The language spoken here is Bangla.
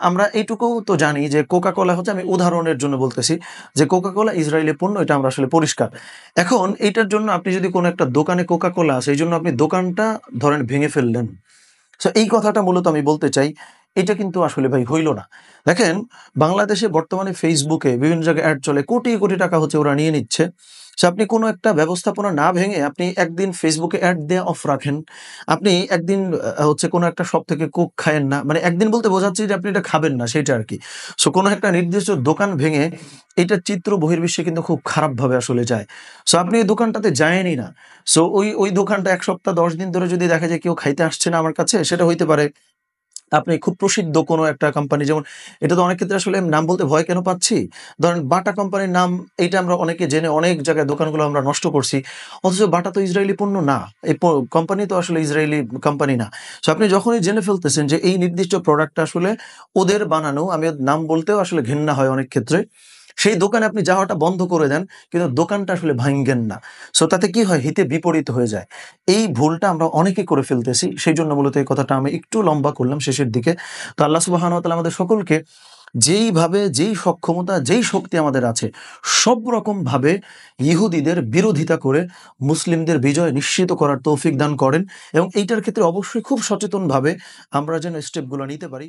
আমরা এইটুকুও তো জানি যে কোকা কোলা হচ্ছে, আমি উদাহরণের জন্য বলতেছি যে কোকা কোলা ইসরায়েলি পণ্য, এটা আমরা আসলে পরিষ্কার। এখন এইটার জন্য আপনি যদি কোনো একটা দোকানে কোকা কোলা আছে এই জন্য আপনি দোকানটা ধরেন ভেঙে ফেললেন। সো এই কথাটা মূলত আমি বলতে চাই, এটা কিন্তু আসলে ভাই হইল না। দেখেন, বাংলাদেশে বর্তমানে ফেসবুকে বিভিন্ন জায়গায় অ্যাড চলে, কোটি কোটি টাকা হচ্ছে ওরা নিয়ে নিচ্ছে। সো আপনি কোনো একটা ব্যবস্থাপনা না ভেঙে আপনি একদিন ফেসবুকে অ্যাড দেয়া অফ রাখেন। আপনি একদিন হচ্ছে কোনো একটা শপ থেকে কোক খায়েন না, মানে একদিন বলতে বোঝাচ্ছি যে আপনি এটা খাবেন না সেটা আর কি। সো কোনো একটা নির্দিষ্ট দোকান ভেঙে এটার চিত্র বহির্বিশ্বে কিন্তু খুব খারাপভাবে আসলে যায়। সো আপনি এই দোকানটাতে যায়েনই না। সো ওই দোকানটা ১ সপ্তাহ ১০ দিন ধরে যদি দেখা যায় কেউ খাইতে আসছে না আমার কাছে, সেটা হইতে পারে আপনি খুব প্রসিদ্ধ কোনো একটা কোম্পানি, যেমন এটা তো অনেক ক্ষেত্রে আসলে নাম বলতে ভয় কেন পাচ্ছি? ধরেন বাটা কোম্পানির নাম, এইটা আমরা অনেকে জেনে অনেক জায়গায় দোকানগুলো আমরা নষ্ট করছি। অথচ বাটা তো ইসরায়েলি পণ্য না। এই কোম্পানি তো আসলে ইসরায়েলি কোম্পানি না। সো আপনি যখনই জেনে ফেলতেছেন যে এই নির্দিষ্ট প্রোডাক্টটা আসলে ওদের বানানো, আমি ওর নাম বলতেও আসলে ঘেন্না হয় অনেক ক্ষেত্রে। সেই দোকানে আপনি যাওয়াটা বন্ধ করে দেন, কিন্তু দোকানটা আসলে ভাঙ্গেন না। সো তাতে কি হয়? হিতে বিপরীত হয়ে যায়। এই ভুলটা আমরা অনেকেই করে ফেলতেছি। সেইজন্য মূলত এই কথাটা আমি একটু লম্বা করলাম শেষের দিকে। তো আল্লাহ সুবহানাহু ওয়া তাআলা আমাদের সকলকে যেইভাবে, যেই সক্ষমতা, যেই শক্তি আমাদের আছে, সব রকমভাবে ইহুদিদের বিরোধিতা করে মুসলিমদের বিজয় নিশ্চিত করার তৌফিক দান করেন, এবং এইটার ক্ষেত্রে অবশ্যই খুব সচেতনভাবে আমরা যেন স্টেপগুলো নিতে পারি।